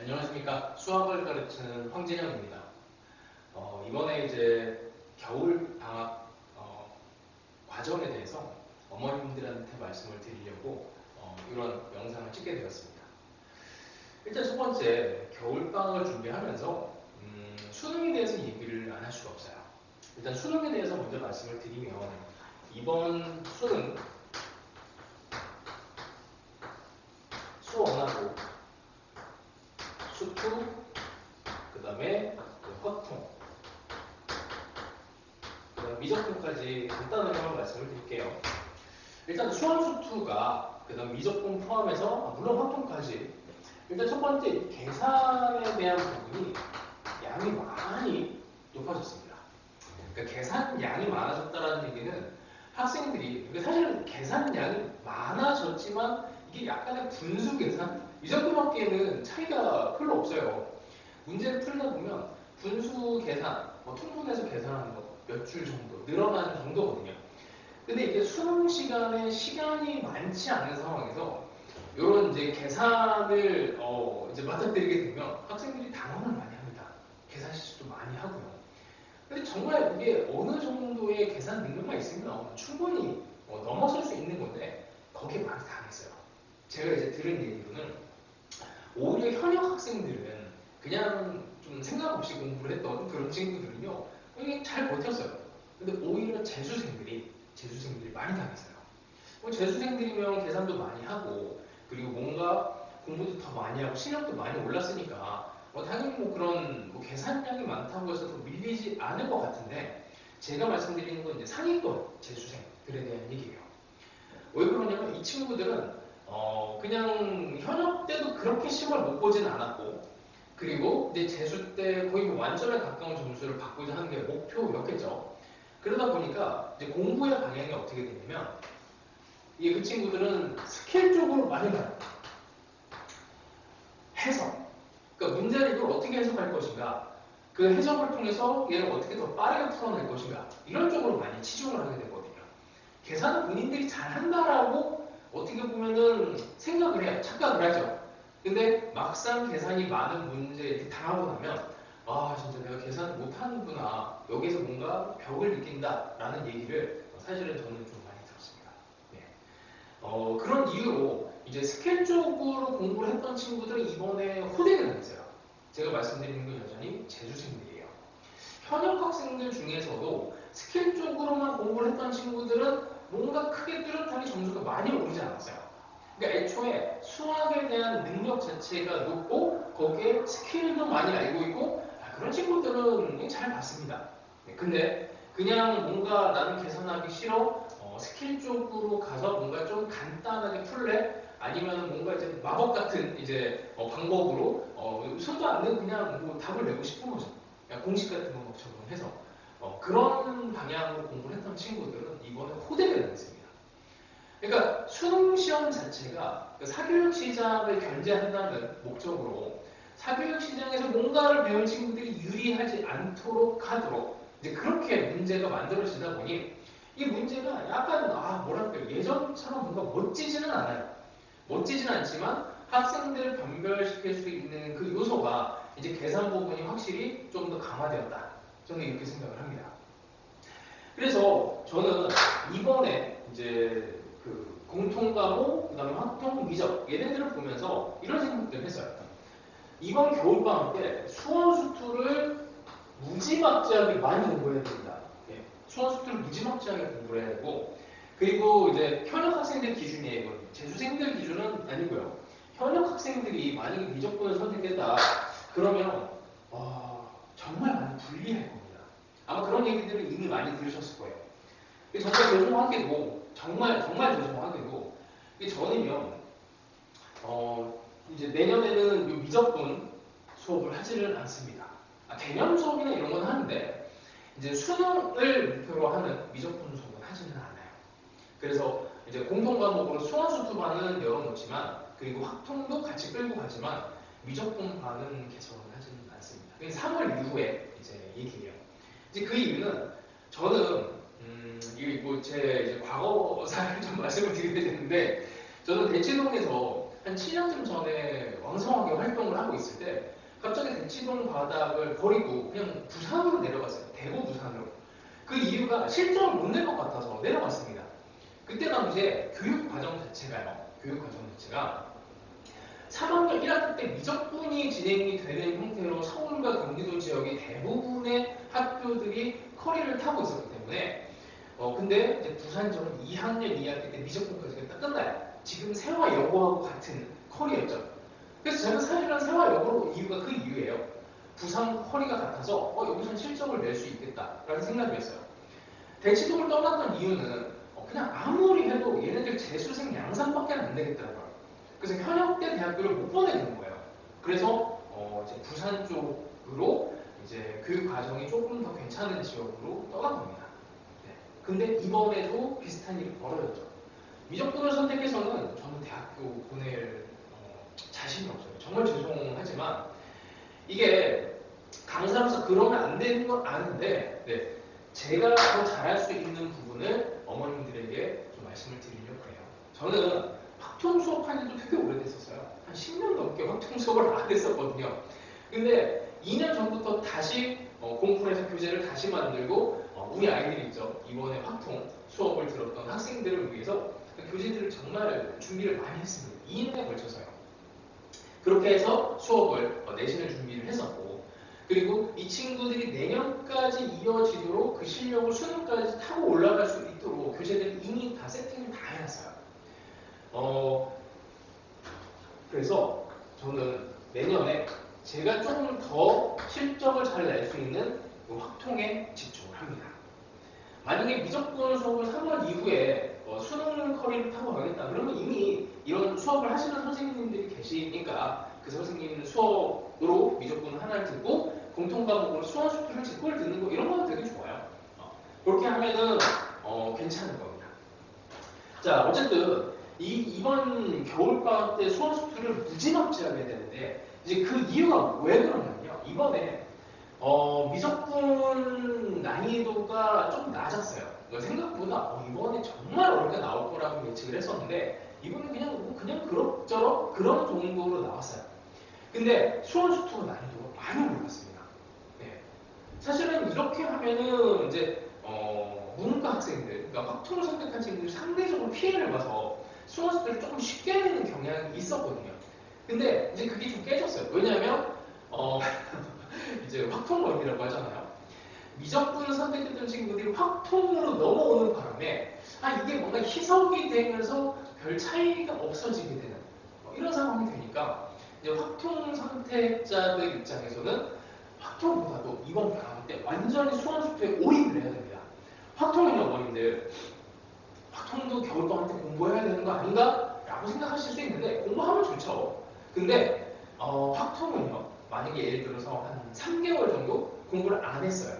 안녕하십니까. 수학을 가르치는 황진영입니다. 이번에 이제 겨울 방학 과정에 대해서 어머님들한테 말씀을 드리려고 이런 영상을 찍게 되었습니다. 일단 첫 번째, 겨울 방학을 준비하면서 수능에 대해서 얘기를 안 할 수가 없어요. 일단 수능에 대해서 먼저 말씀을 드리면 이번 수능 수원하고 수투, 그 다음에 화통, 미적분까지 간단하게 한번 말씀을 드릴게요. 일단 수원수투가 그 다음 미적분 포함해서 물론 화통까지 일단 첫 번째 계산에 대한 부분이 양이 많이 높아졌습니다. 그러니까 계산 양이 많아졌다는 얘기는 학생들이 사실은 계산 양이 많아졌지만 이게 약간의 분수 계산 이 정도밖에는 차이가 별로 없어요. 문제를 풀다 보면 분수 계산, 통분해서 계산하는 거 몇 줄 정도 늘어나는 정도거든요. 근데 이게 수능 시간에 시간이 많지 않은 상황에서 이런 이제 계산을 이제 맡아드리게 되면 학생들이 당황을 많이 합니다. 계산 실수도 많이 하고요. 근데 정말 이게 어느 정도의 계산 능력만 있으면 충분히 넘어설 수 있는 건데 거기에 많이 당했어요. 제가 이제 들은 얘기로는 오히려 현역 학생들은 그냥 좀 생각 없이 공부를 했던 그런 친구들은요, 이게 잘 버텼어요. 근데 오히려 재수생들이 많이 당했어요. 재수생들이면 계산도 많이 하고, 그리고 뭔가 공부도 더 많이 하고, 실력도 많이 올랐으니까, 당연히 그런 계산량이 많다고 해서 더 밀리지 않을 것 같은데, 제가 말씀드리는 건 이제 상위권 재수생들에 대한 얘기예요. 왜 그러냐면 이 친구들은 그냥 현역 때도 그렇게 시험을 못 보진 않았고, 그리고 이제 재수 때 거의 완전에 가까운 점수를 받고자 하는 게 목표였겠죠. 그러다 보니까 이제 공부의 방향이 어떻게 되냐면, 그 친구들은 스킬 쪽으로 많이 가요. 해석. 그러니까 문제를 이걸 어떻게 해석할 것인가, 그 해석을 통해서 얘를 어떻게 더 빠르게 풀어낼 것인가, 이런 쪽으로 많이 치중을 하게 되거든요. 계산은 본인들이 잘한다라고 어떻게 보면은 생각을 해요. 착각을 하죠. 근데 막상 계산이 많은 문제에 이렇게 당하고 나면 진짜 내가 계산을 못하는구나, 여기서 뭔가 벽을 느낀다라는 얘기를 사실은 저는 좀 많이 들었습니다. 네. 그런 이유로 이제 스킬 쪽으로 공부를 했던 친구들은 이번에 호되게 당했어요. 제가 말씀드리는 건 여전히 재수생들이에요. 현역 학생들 중에서도 스킬 쪽으로만 공부를 했던 친구들은 뭔가 크게 뚜렷하게 점수가 많이 오르지 않았어요. 그러니까 애초에 수학에 대한 능력 자체가 높고 거기에 스킬도 많이 알고 있고 그런 친구들은 잘 봤습니다. 근데 그냥 뭔가 나는 계산하기 싫어, 스킬 쪽으로 가서 뭔가 좀 간단하게 풀래? 아니면 뭔가 이제 마법 같은 이제 방법으로 손도 안 대고 그냥 답을 내고 싶은 거죠. 공식 같은 거 적용해서 그런 방향으로 공부를 했던 친구들은 이번에 호되게 당했습니다. 그러니까 수능 시험 자체가 사교육 시장을 견제한다는 목적으로 사교육 시장에서 뭔가를 배운 친구들이 유리하지 않도록 하도록 이제 그렇게 문제가 만들어지다 보니 이 문제가 약간 뭐랄까요, 예전처럼 뭔가 멋지지는 않아요. 멋지진 않지만 학생들을 변별시킬 수 있는 그 요소가 이제 계산 부분이 확실히 좀 더 강화되었다. 저는 이렇게 생각을 합니다. 그래서 저는 이번에 이제 그 공통과목, 그 다음에 화통, 미적 얘네들을 보면서 이런 생각들을 했어요. 이번 겨울방학 때 수원수투를 무지막지하게 많이 공부해야 됩니다. 수원수투를 무지막지하게 공부를 해야 되고, 그리고 이제 현역 학생들 기준이에요. 재수생들 기준은 아니고요. 현역 학생들이 만약에 미적분을 선택했다 그러면 정말 많이 불리할 겁니다. 아마 그런 얘기들을 이미 많이 들으셨을 거예요. 정말 죄송하게도 정말 죄송하게도 저는요 이제 내년에는 미적분 수업을 하지를 않습니다. 개념 수업이나 이런 건 하는데 이제 수능을 목표로 하는 미적분 수업은 하지는 않아요. 그래서 이제 공통 과목으로 수원수투반은 열어놓지만, 그리고 학통도 같이 끌고 가지만 미적분 반은 개설을 하지는 않습니다. 3월 이후에 이제 얘기해요. 이제 그 이유는 저는 이게 제 이제 과거사를 좀 말씀을 드리게 되는데, 저는 대치동에서 한 7년쯤 전에 왕성하게 활동을 하고 있을 때 갑자기 대치동 바닥을 버리고 그냥 부산으로 내려갔어요. 대구 부산으로. 그 이유가 실적을 못 낼 것 같아서 내려갔습니다. 그때 당시에 교육 과정 자체가 3학년 1학기 때 미적분이 진행이 되는 형태로 서울과 경기도 지역의 대부분의 학교들이 커리를 타고 있었기 때문에 근데 이제 부산점은 2학년 2학기 때 미적분까지가 딱 끝나요. 지금 세화여고하고 같은 커리였죠. 그래서 저는 사실은 세화여고 이유가 그 이유예요. 부산 커리가 같아서 여기서는 실적을 낼 수 있겠다라는 생각이 했어요. 대치동을 떠났던 이유는 그냥 아무리 해도 얘네들 재수생 양산밖에 안 되겠더라고요. 그래서 현역대 대학교를 못 보내는 거예요. 그래서 이제 부산 쪽으로 이제 교육 과정이 조금 더 괜찮은 지역으로 떠난 겁니다. 네. 근데 이번에도 비슷한 일이 벌어졌죠. 미적분을 선택해서는 저는 대학교 보낼 자신이 없어요. 정말 죄송하지만 이게 강사로서 그러면 안 되는 건 아는데 네. 제가 더 잘할 수 있는 부분을 어머님들에게 좀 말씀을 드리려고 해요. 저는 확통 수업한 지도 되게 오래됐었어요. 한 10년 넘게 확통 수업을 안 했었거든요. 근데 2년 전부터 다시 공풀에서 교재를 다시 만들고 우리 아이들이 있죠. 이번에 확통 수업을 들었던 학생들을 위해서 교재들을 정말 준비를 많이 했습니다. 2년에 걸쳐서요. 그렇게 해서 수업을 내신을 준비를 했었고 그리고 이 친구들이 내년까지 이어지도록 그 실력을 수능까지 타고 올라갈 수 있도록 교재들을 이미 다 세팅을 다 해놨어요. 그래서 저는 내년에 제가 조금 더 실적을 잘 낼 수 있는 확통에 집중을 합니다. 만약에 미적분 수업을 3월 이후에 수능 커리를 타고 가겠다 그러면 이미 이런 수업을 하시는 선생님들이 계시니까 그 선생님 수업으로 미적분 하나를 듣고 공통 과목으로 수원 수투를 제 걸 듣는 거 이런 거 되게 좋아요. 그렇게 하면은 괜찮은 겁니다. 자 어쨌든 이번 겨울방학 때 수원 수투를 무지막지 하게 되는데 이제 그 이유가 왜 그러냐면요. 이번에 미적분 난이도가 조금 낮았어요. 생각보다 이번에 정말 어렵게 나올 거라고 예측을 했었는데 이번에 그냥 그럭저럭 그런 정도로 나왔어요. 근데 수원 수투가 난이도가 많이 올랐습니다. 네. 사실은 이렇게 하면은 이제 문과 학생들, 그러니까 확통을 선택한 친구들이 상대적으로 피해를 봐서 수원 수투를 조금 쉽게 내는 경향이 있었거든요. 근데 이제 그게 좀 깨졌어요. 왜냐하면 이제 확통론이라고 하잖아요. 미적분을 선택했던 친구들이 확통으로 넘어오는 바람에 이게 뭔가 희석이 되면서 별 차이가 없어지게 되는 이런 상황이 되니까 이제 확통 선택자들 입장에서는 확통보다도 이번 방학 때 완전히 수원수투에 올인을 해야 됩니다. 확통이나 어머님들 확통도 겨울방학 때 공부해야 되는 거 아닌가? 라고 생각하실 수 있는데 공부하면 좋죠. 근데 확통은요. 만약에 예를 들어서 한 3개월 정도 공부를 안 했어요.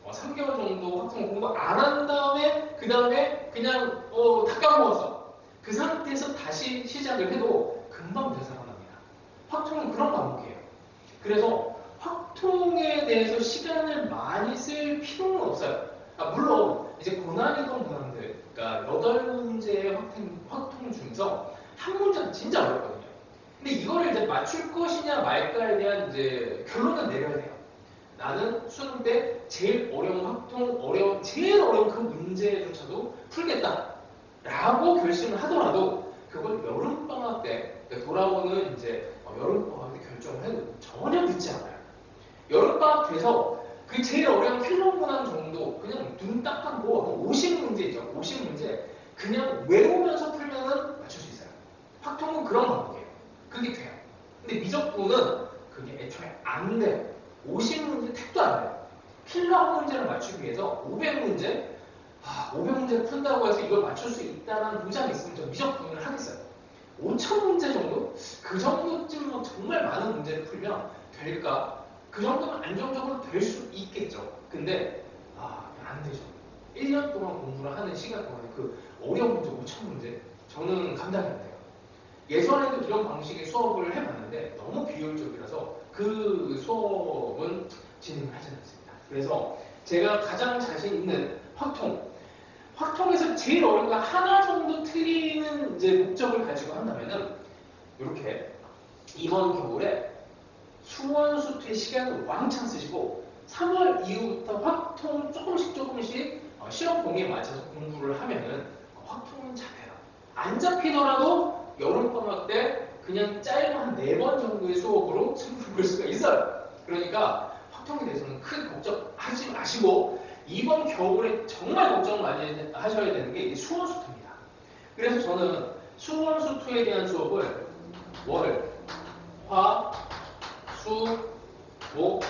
3개월 정도 확통 공부 안 한 다음에 그 다음에 그냥 다 까먹었어. 그 상태에서 다시 시작을 해도 금방 되살아납니다. 확통은 그런 과목이에요. 그래서 확통에 대해서 시간을 많이 쓸 필요는 없어요. 물론 이제 고난이도 문항들, 그러니까 8문제의 확통 중에서 한 문제는 진짜 어렵거든요. 근데 이거를 이제 맞출 것이냐 말까에 대한 이제 결론을 내려야 돼요. 나는 수능 때 제일 어려운 확통, 제일 어려운 그 문제조차도 풀겠다. 라고 결심을 하더라도 그걸 여름방학 때, 그러니까 돌아오는 이제 여름방학 때 결정을 해도 전혀 늦지 않아요. 여름방학 돼서 그 제일 어려운 필론 문항 정도 그냥 눈 딱 감고 50문제 있죠. 50문제 그냥 외우면서 풀면은 맞출 수 있어요. 확통은 그런 과목이에요. 그게 돼요. 근데 미적분은 그게 애초에 안 돼요. 50문제 택도 안 돼요. 필러 문제를 맞추기 위해서 500문제? 500문제를 푼다고 해서 이걸 맞출 수 있다는 보장이 있으면 저 미적분을 하겠어요. 5000문제 정도? 그 정도쯤 정말 많은 문제를 풀면 될까? 그 정도면 안정적으로 될 수 있겠죠. 근데 안 되죠. 1년 동안 공부를 하는 시간 동안에 그 어려운 문제 5000문제? 저는 감당이 안 돼요. 예전에도 이런 방식의 수업을 해봤는데 너무 비효율적이라서 그 수업은 진행을 하지 않습니다. 그래서 제가 가장 자신 있는 확통에서 제일 어려운 거 하나 정도 틀리는 이제 목적을 가지고 한다면은 이렇게 이번 겨울에 수원수투의 시간을 왕창 쓰시고 3월 이후부터 확통 조금씩 시험 범위에 맞춰서 공부를 하면은 확통은 잡혀요. 안 잡히더라도 여름방학 때 그냥 짧은 한 4번 정도의 수업으로 승부를 볼 수가 있어요. 그러니까 확통에 대해서는 큰 걱정하지 마시고 이번 겨울에 정말 걱정 많이 하셔야 되는 게 수원수투입니다. 그래서 저는 수원수투에 대한 수업을 월, 화, 수, 목,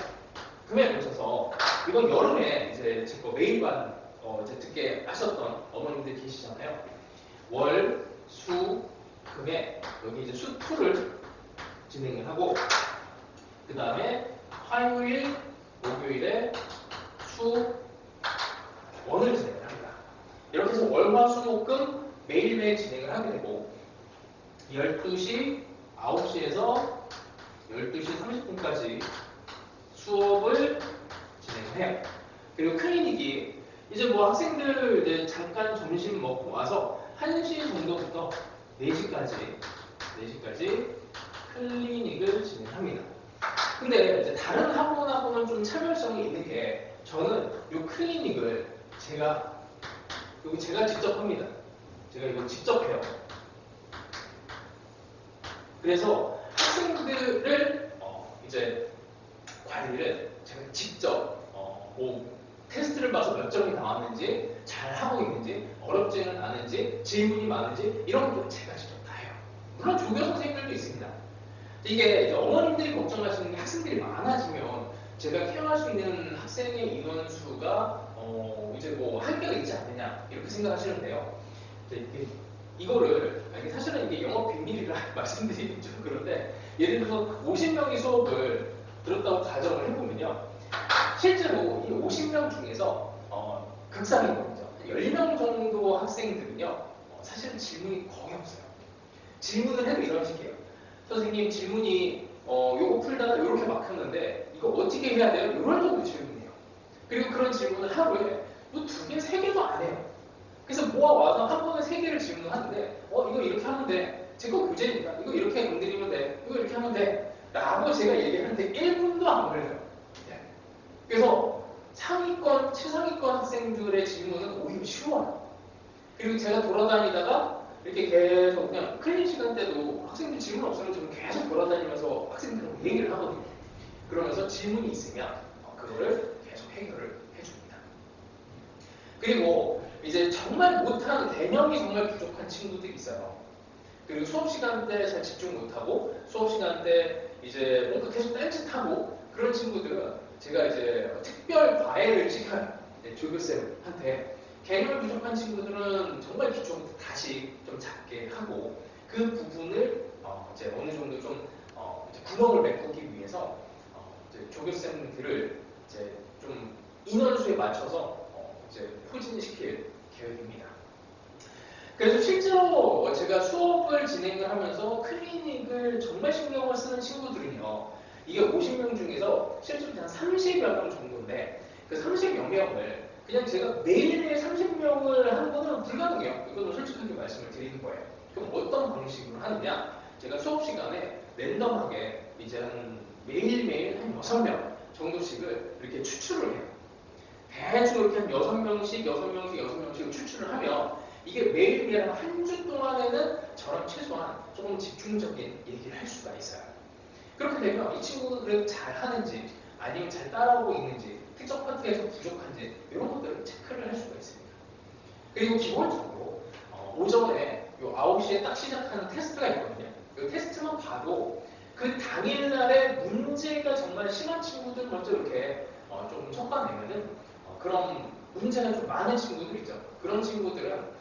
금에 걸쳐서 이번 여름에 이제 제 거 매일반 이제 듣게 하셨던 어머님들 계시잖아요. 월, 수, 금에 여기 이제 수투를 진행을 하고 그 다음에 화요일, 목요일에 수, 원을 진행을 합니다. 이렇게 해서 월, 화, 수, 목, 금 매일매일 진행을 하게 되고 12시, 9시에서 12시 30분까지 수업을 진행을 해요. 그리고 클리닉이 이제 뭐 학생들 이제 잠깐 점심 먹고 와서 1시 정도부터 4시까지 클리닉을 진행합니다. 근데 이제 다른 학원하고는 좀 차별성이 있는 게 저는 이 클리닉을 제가 직접 합니다. 제가 이거 직접 해요. 그래서 학생들을 이제 관리를 제가 직접 뭐 테스트를 봐서 몇 점이 나왔는지 잘 하고 있는지 어렵지는 않은지 질문이 많은지 이런 것도 제가 직접 다 해요. 물론 조교 선생님들도 있습니다. 이게 이제 어머님들이 걱정하시는 게 학생들이 많아지면 제가 케어할 수 있는 학생의 인원수가 이제 뭐 한계가 있지 않느냐 이렇게 생각하시는데요. 이거를 사실은 이게 영업 비밀이라 말씀드리기 좀 그런데 예를 들어서 50명이 수업을 들었다고 가정을 해보면요. 실제로 이 50명 중에서 극상이거든요. 10명 정도 학생들은요. 사실은 질문이 거의 없어요. 질문을 해도 이런 식이에요. 선생님 질문이 요거 풀다가 이렇게 막혔는데 이거 어떻게 해야 돼요? 이런 정도 질문이에요. 그리고 그런 질문을 하루에 뭐 2개, 3개도 안 해요. 그래서 모아와서 한 번에 3개를 질문하는데 이거 이렇게 하면 돼. 제 거 교재니까 이거 이렇게 건드리면 돼. 이거 이렇게 하면 돼. 라고 제가 얘기하는데 1분도 안 걸려요. 네. 그래서 상위권, 최상위권 학생들의 질문은 오히려 쉬워요. 그리고 제가 돌아다니다가 이렇게 계속 그냥 클린 시간 때도 학생들 질문 없으면 저는 계속 돌아다니면서 학생들하고 얘기를 하거든요. 그러면서 질문이 있으면 그거를 계속 해결을 해줍니다. 그리고 이제 정말 못하는 대명이 정말 부족한 친구들이 있어요. 그리고 수업 시간 때 잘 집중 못하고 수업 시간 때 이제 뭔가 계속 딴짓하고 그런 친구들은 제가 이제 특별 과외를 시켜요. 조교쌤한테. 개념이 부족한 친구들은 정말 기초부터 다시 좀 작게 하고 그 부분을 이제 어느 정도 좀 이제 구멍을 메꾸기 위해서 이제 조교쌤들을 이제 좀 인원수에 맞춰서 이제 포진시킬 계획입니다. 그래서 실제로 제가 수업을 진행을 하면서 클리닉을 정말 신경을 쓰는 친구들은요. 이게 50명 중에서 실제로 한 30여 명 정도인데 그 30여 명을 그냥 제가 매일매일 30명을 하는 거는 불가능해요. 이거는 솔직하게 말씀을 드리는 거예요. 그럼 어떤 방식으로 하느냐? 제가 수업 시간에 랜덤하게 이제 한 매일매일 한 6명 정도씩을 이렇게 추출을 해요. 대충 이렇게 한 6명씩 추출을 하면 이게 매일매일 한 주 동안에는 저랑 최소한 조금 집중적인 얘기를 할 수가 있어요. 그렇게 되면 이 친구는 그래도 잘 하는지 아니면 잘 따라오고 있는지 특정 파트에서 부족한지 이런 것들을 체크를 할 수가 있습니다. 그리고 기본적으로 오전에 요 9시에 딱 시작하는 테스트가 있거든요. 이 테스트만 봐도 그 당일날에 문제가 정말 심한 친구들 먼저 이렇게 좀 섞어내면은 그런 문제가 좀 많은 친구들 있죠. 그런 친구들은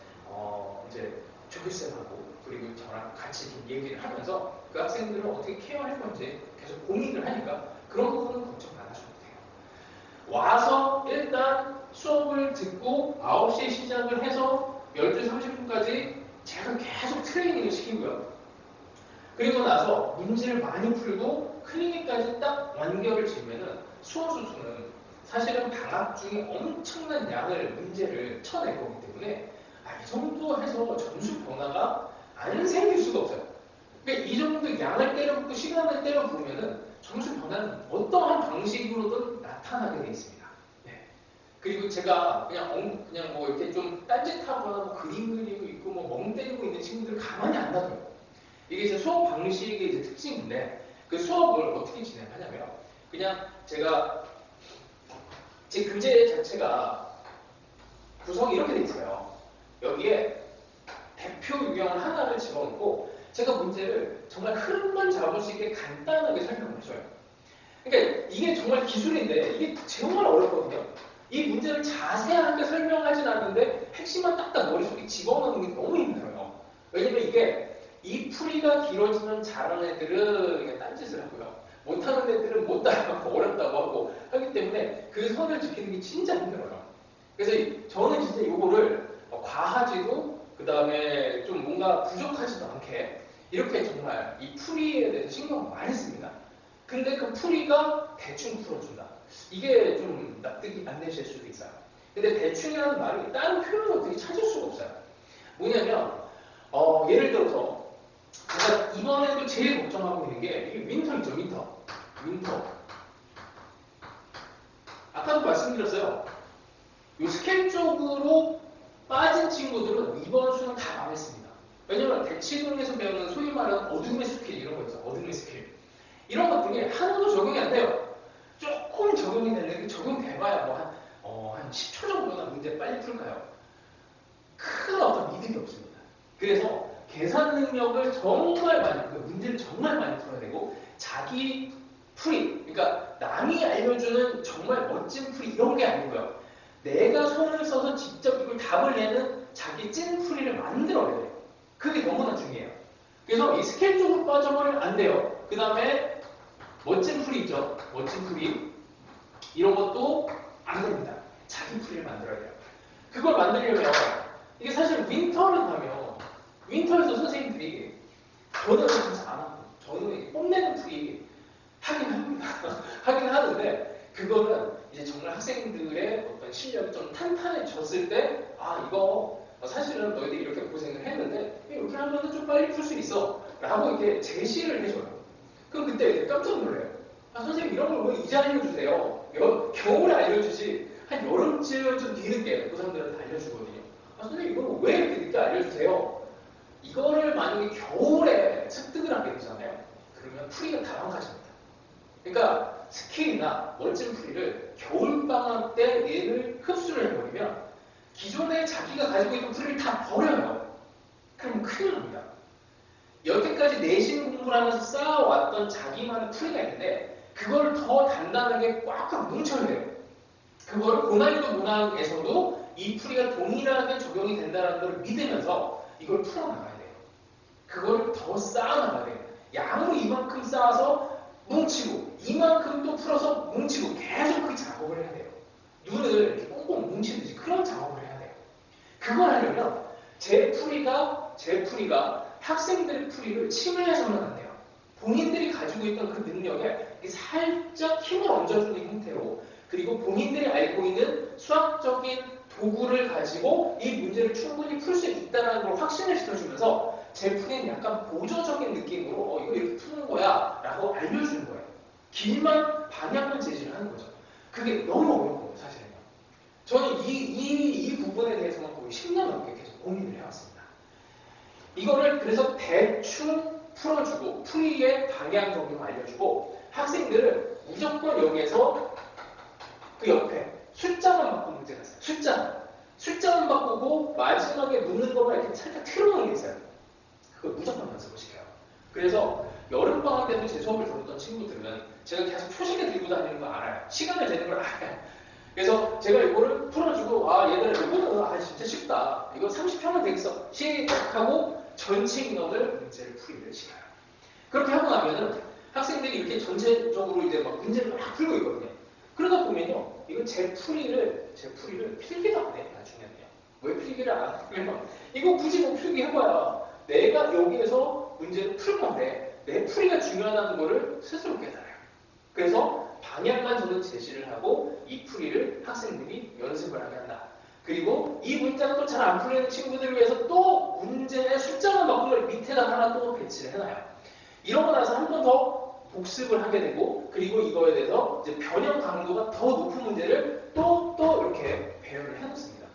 이제 조교쌤하고 그리고 저랑 같이 좀 얘기를 하면서 그 학생들을 어떻게 케어할 건지 계속 고민을 하니까 그런 부분은 걱정 안 하셔도 돼요. 와서 일단 수업을 듣고 9시에 시작을 해서 12시 30분까지 제가 계속 트레이닝을 시키고요. 그리고 나서 문제를 많이 풀고 클리닉까지 딱 완결을 지으면은 수험수수는 사실은 방학 중에 엄청난 양을 문제를 쳐낼 거기 때문에 이 정도 해서 점수 변화가 안 생길 수가 없어요. 그러니까 이 정도 양을 때려붓고 시간을 때려부으면은 점수 변화는 어떠한 방식으로든 나타나게 돼 있습니다. 네. 그리고 제가 그냥 뭐 이렇게 좀 딴짓하거나 뭐 그림 그리고 있고 뭐 멍 때리고 있는 친구들 가만히 안 놔둬요. 이게 제 수업 방식의 이제 특징인데 그 수업을 어떻게 진행하냐면 그냥 제가 제 교재 자체가 구성이 이렇게 돼 있어요. 여기에 대표 유형을 하나를 집어넣고 제가 문제를 정말 흐름만 잡을 수 있게 간단하게 설명을 해줘요. 그러니까 이게 정말 기술인데 이게 정말 어렵거든요. 이 문제를 자세하게 설명하진 않는데 핵심만 딱딱 머릿속에 집어넣는 게 너무 힘들어요. 왜냐면 이게 이 풀이가 길어지면 잘하는 애들은 이게 딴짓을 하고요. 못하는 애들은 못 따라가고 어렵다고 하고 하기 때문에 그 선을 지키는 게 진짜 힘들어요. 그래서 저는 진짜 이거를 과하지도 그 다음에 좀 뭔가 부족하지도 않게 이렇게 정말 이 풀이에 대해서 신경을 많이 씁니다. 근데 그 풀이가 대충 풀어준다. 이게 좀 납득이 안 되실 수도 있어요. 근데 대충이라는 말이 다른 표현을 어떻게 찾을 수가 없어요. 뭐냐면 예를 들어서 제가 이번에도 제일 걱정하고 있는 게 이게 윈터이죠. 윈터. 아까도 말씀드렸어요. 이 스캔 쪽으로 빠진 친구들은 이번 수는 다 망했습니다. 왜냐면 대치동에서 배우는 소위 말하는 어둠의 스킬 이런 거 있죠. 어둠의 스킬. 이런 것들이 하나도 적용이 안 돼요. 조금 적용이 되는데 적용돼봐야 한 10초 정도나 문제 빨리 풀까요? 큰 어떤 이득이 없습니다. 그래서 계산 능력을 정말 많이, 문제를 정말 많이 풀어야 되고 자기 풀이, 그러니까 남이 알려주는 정말 멋진 풀이 이런 게 아니고요. 내가 손을 써서 직접 이걸 답을 내는 자기 찐 풀이를 만들어야 돼요. 그게 너무나 중요해요. 그래서 이 스케일 쪽으로 빠져버리면 안 돼요. 그 다음에 멋진 풀이 있죠. 멋진 풀이. 이런 것도 안 됩니다. 자기 풀이를 만들어야 돼요. 그걸 만들려면 이게 사실 윈터를 가면 윈터에서 선생님들이 저는 진짜 안 하고 저는 뽐내는 풀이 하긴 합니다. 하긴 하는데 그거는 이제 정말 학생들의 어떤 실력이 좀 탄탄해졌을 때 이거 사실은 너희들이 이렇게 고생을 했는데 이렇게 하면 좀 빨리 풀 수 있어 라고 이렇게 제시를 해줘요. 그럼 그때 깜짝 놀래요. 선생님 이런 걸 왜 이제 알려주세요? 겨울에 알려주지 한 여름쯤 좀 뒤늦게 고3들한테 알려주거든요. 선생님 이걸 왜 이렇게 늦게 알려주세요? 이거를 만약에 겨울에 습득을 하게 되잖아요. 그러면 풀이가 다 망가집니다. 그러니까 스킬이나 멋진 풀이를 겨울방학 때 얘를 흡수를 해버리면 기존에 자기가 가지고 있는 풀이를 다 버려요. 그럼 큰일 납니다. 여태까지 내신 공부를 하면서 쌓아왔던 자기만의 풀이가 있는데 그걸 더 단단하게 꽉꽉 뭉쳐야 돼요. 그걸 고난이도 문항에서도 이 풀이가 동일하게 적용이 된다는 걸 믿으면서 이걸 풀어나가야 돼요. 그걸 더 쌓아나가야 돼요. 양으로 이만큼 쌓아서 뭉치고 이만큼 또 풀어서 뭉치고 계속 그 작업을 해야 돼요. 눈을 이렇게 꽁꽁 뭉치듯이 그런 작업을 해야 돼요. 그걸 하려면 제 풀이가 학생들의 풀이를 침해해서는 안 돼요. 본인들이 가지고 있던 그 능력에 살짝 힘을 얹어주는 형태로 그리고 본인들이 알고 있는 수학적인 도구를 가지고 이 문제를 충분히 풀 수 있다는 걸 확신을 시켜주면서 제 풀이는 약간 보조적인 느낌으로 이거 이렇게 푸는 거야 라고 알려주는 거예요. 길만 방향만 제시를 하는 거죠. 그게 너무 어려운 거예요, 사실은요. 저는 이 부분에 대해서는 거의 10년 넘게 계속 고민을 해왔습니다. 이거를 그래서 대충 풀어주고 풀이의 방향 적용을 알려주고 학생들을 무조건 여기에서 그 옆에 숫자만 바꾸는 문제가 있어요. 숫자만 바꾸고 마지막에 묻는 거만 이렇게 살짝 틀어놓은 게 있어요. 그걸 무조건 연습을 시켜요. 그래서 여름방학 때도 제 수업을 들었던 친구들은 제가 계속 표시를 들고 다니는 거 알아요. 시간을 재는 걸 알아요. 그래서 제가 이거를 풀어주고 얘들아 이거는 진짜 쉽다. 이거 30편은 되겠어. 시작하고 전체 인원을 문제를 풀이를 시켜요. 그렇게 하고 나면은 학생들이 이렇게 전체적으로 이제 막 문제를 막 풀고 있거든요. 그러다 보면요, 이거 제 풀이를 필기도 안 해요, 나중에는요. 왜 필기를 안 하냐면, 이거 굳이 뭐 필기해봐야 내가 여기에서 문제를 풀 건데, 내 풀이가 중요하다는 거를 스스로 깨달아요. 그래서 방향만 저는 제시를 하고, 이 풀이를 학생들이 연습을 하게 한다. 그리고 이 문제가 또 잘 안 풀리는 친구들을 위해서 또 문제의 숫자만 바꾼 걸 밑에다 하나 또 배치를 해놔요. 이러고 나서 한 번 더 복습을 하게 되고 그리고 이거에 대해서 이제 변형 강도가 더 높은 문제를 또 이렇게 배열을 해놓습니다.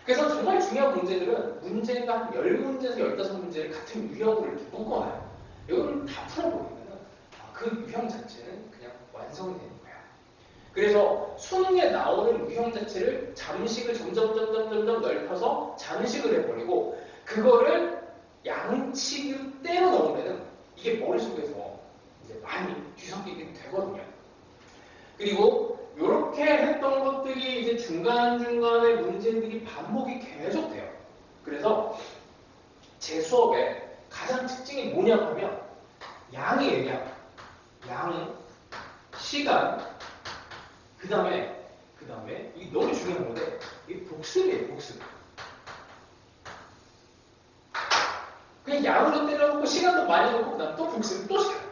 그래서 정말 중요한 문제들은 문제가 한 10문제에서 15문제를 같은 유형으로 이렇게 묶어놔요. 이걸 다 풀어보면 그 유형 자체는 그냥 완성이 되는 거예요. 그래서 수능에 나오는 유형 자체를 잠식을 점점 넓혀서 잠식을 해버리고 그거를 양식을 때려 넣으면은 이게 머릿속에서 이제 많이 뒤섞이게 되거든요. 그리고 이렇게 했던 것들이 이제 중간중간에 문제들이 반복이 계속 돼요. 그래서 제 수업의 가장 특징이 뭐냐고 하면 양이에요. 양, 시간, 그 다음에 이게 너무 중요한 건데 이게 복습이에요. 복습. 그냥 양으로 때려놓고 시간도 많이 넣고 그다음 또 복습을 또 시켜요.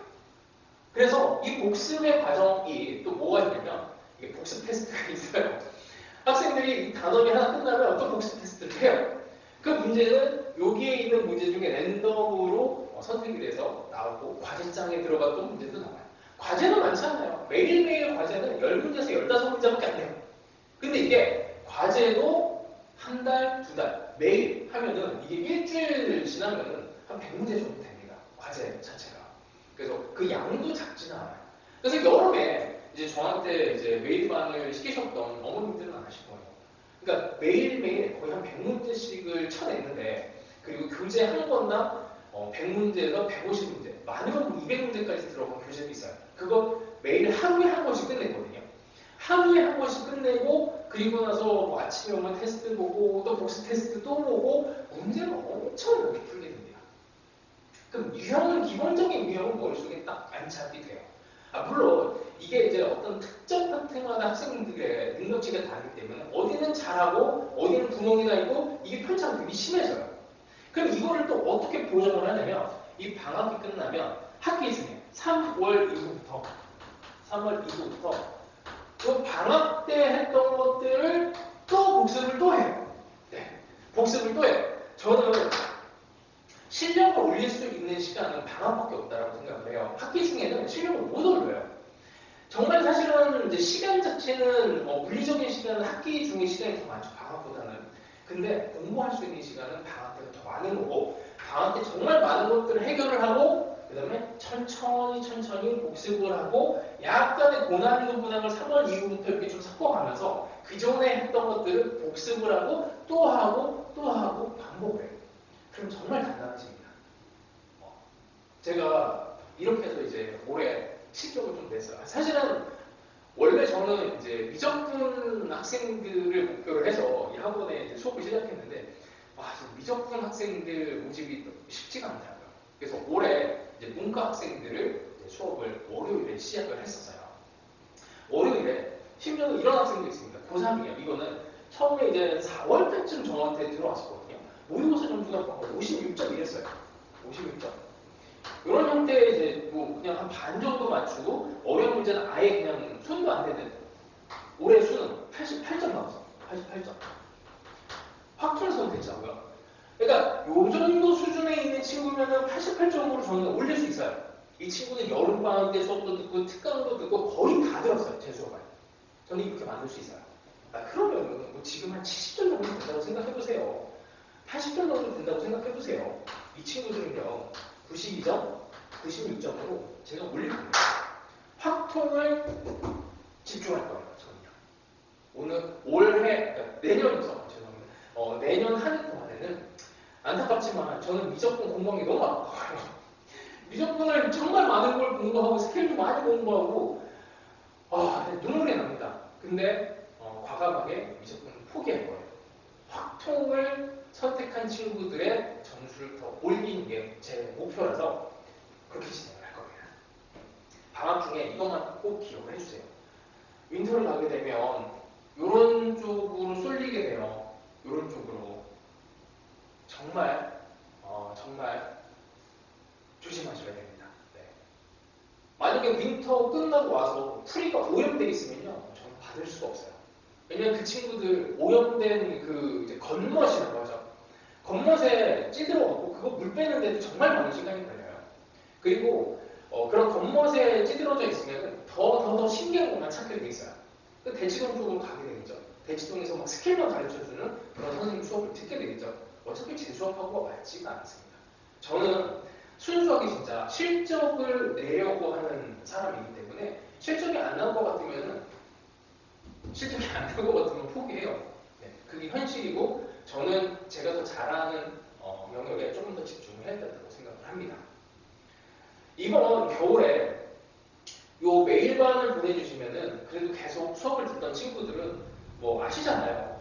그래서 이 복습의 과정이 또 뭐가 있냐면 이게 복습 테스트가 있어요. 학생들이 이 단원이 하나 끝나면 어떤 복습 테스트를 해요. 그 문제는 여기에 있는 문제 중에 랜덤으로 선택이 돼서 나오고 과제장에 들어갔던 문제도 나와요. 과제는 많잖아요. 매일매일 과제는 10문제에서 15문제밖에 안 돼요. 근데 이게 과제도 한 달, 두 달, 매일 하면은 이게 일주일 지나면은 한 100문제 정도 됩니다. 과제 자체가. 그래서 그 양도 작지는 않아요. 그래서 여름에 이제 저한테 이제 메이드반을 시키셨던 어머님들은 아실 거예요. 그러니까 매일매일 거의 한 100문제씩을 쳐냈는데 그리고 교재 한 권당 100문제에서 150문제, 많으면 200문제까지 들어간 교재도 있어요. 그거 매일 하루에 한 번씩 끝냈거든요. 하루에 한 번씩 끝내고 그리고 나서 뭐 아침에 오면 테스트 보고 또 복습 테스트 또 보고 문제를 엄청 이렇게 풀게 됩니다. 그럼 유형은 기본적인 유형은 머릿속에 딱 안착이 돼요. 물론 이게 이제 어떤 특정 파트마다 학생들의 능력치가 다르기 때문에 어디는 잘하고 어디는 구멍이 나 있고 이게 편차가 되게 심해져요. 그럼 이거를 또 어떻게 보정을 하냐면 이 방학이 끝나면 학기 중에 3월 이후부터 그 방학 때 했던 것들을 또 복습을 또 해요. 네, 복습을 또 해요. 저는 실력을 올릴 수 있는 시간은 방학밖에 없다고 생각을 해요. 학기 중에는 실력을 못 올려요. 정말 사실은 이제 시간 자체는 물리적인 시간은 학기 중에 시간이 더 많죠. 방학보다는. 근데 공부할 수 있는 시간은 방학 때가 더 많은 거고 방학 때 정말 많은 것들을 해결을 하고 그 다음에 천천히 복습을 하고 약간의 고난이도 분양을 3월 이후부터 이렇게 좀 섞어가면서 그 전에 했던 것들을 복습을 하고 또 하고 반복을 해요. 그럼 정말 단단해집니다. 제가 이렇게 해서 이제 올해 실적을 좀 냈어요. 사실은 원래 저는 이제 미적분 학생들을 목표로 해서 이 학원에 이제 수업을 시작했는데 미적분 학생들 모집이 쉽지가 않더라고요. 그래서 올해 이제 문과 학생들을 이제 수업을 월요일에 시작을 했었어요. 월요일에 심지어 이런 학생도 있습니다. 고3이에요. 이거는 처음에 이제 4월 때쯤 저한테 들어왔었거든요. 모의고사 점수가 56점 이랬어요. 56점. 이런 형태의 이제 뭐 그냥 한 반 정도 맞추고 어려운 문제는 아예 그냥 손도 안 대는 올해 수능 88점 나왔어. 88점. 확통 선택자고요. 그러니까 요 정도 수준에 있는 친구면은 88점으로 저는 올릴 수 있어요. 이 친구는 여름방학 때 수업도 듣고 특강도 듣고 거의 다 들었어요. 제 수업을. 저는 이렇게 만들 수 있어요. 그러면은 뭐 지금 한 70점 정도 된다고 생각해보세요. 80점 정도 된다고 생각해보세요. 이 친구들은요. 92점, 96점으로 제가 올릴 겁니다. 확통을 집중할 거예요. 저는요. 올해, 그러니까 내년부터 죄송합니다. 내년 한 해 동안에는 안타깝지만 저는 미적분 공부한 게 너무 아까워요. 미적분을 정말 많은 걸 공부하고 스케일도 많이 공부하고 눈물이 납니다. 근데 과감하게 미적분을 포기할 거예요. 확통을 선택한 친구들의 점수를 더 올리는 게 제 목표라서 그렇게 진행을 할 겁니다. 방학 중에 이것만 꼭 기억을 해주세요. 윈터를 가게 되면 이런 쪽으로 쏠리게 돼요. 이런 쪽으로 정말 조심하셔야 됩니다. 네. 만약에 윈터 끝나고 와서 풀이가 오염되어 있으면요, 저는 받을 수가 없어요. 왜냐면 그 친구들 오염된 그 이제 겉멋이라고 하죠. 겉멋에 찌들어갖고 그거 물 빼는데도 정말 많은 시간이 걸려요. 그리고 그런 겉멋에 찌들어져 있으면 더 신기한 것만 찾게 돼 있어요. 그 대치동 쪽으로 가게 되겠죠. 대치동에서 막 스킬만 가르쳐주는 그런 선생님 수업을 듣게 되겠죠. 어차피 제 수업하고가 맞지가 않습니다. 저는 순수하게 진짜 실적을 내려고 하는 사람이기 때문에 실적이 안 나올 것 같으면 포기해요. 네, 그게 현실이고 저는 제가 더 잘하는 영역에 조금 더 집중을 해야 된다고 생각을 합니다. 이번 겨울에 요 메일반을 보내주시면은 그래도 계속 수업을 듣던 친구들은 뭐 아시잖아요.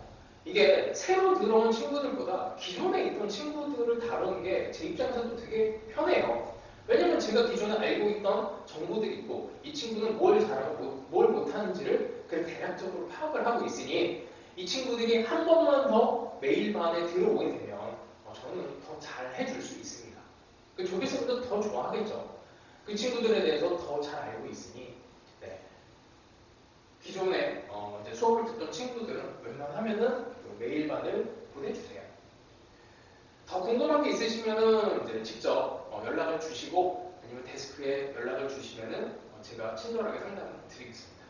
이게 새로 들어온 친구들보다 기존에 있던 친구들을 다루는 게 제 입장에서도 되게 편해요. 왜냐면 제가 기존에 알고 있던 정보들이 있고 이 친구는 뭘 잘하고 뭘 못하는지를 대략적으로 파악을 하고 있으니 이 친구들이 한 번만 더 메일반에 들어오게 되면 저는 더 잘 해줄 수 있습니다. 그 조교생도 더 좋아하겠죠. 그 친구들에 대해서 더 잘 알고 있으니 네. 기존에 이제 수업을 듣던 친구들은 웬만하면은 그 메일반을 보내주세요. 더 궁금한 게 있으시면은 이제 직접 연락을 주시고 아니면 데스크에 연락을 주시면은 제가 친절하게 상담을 드리겠습니다.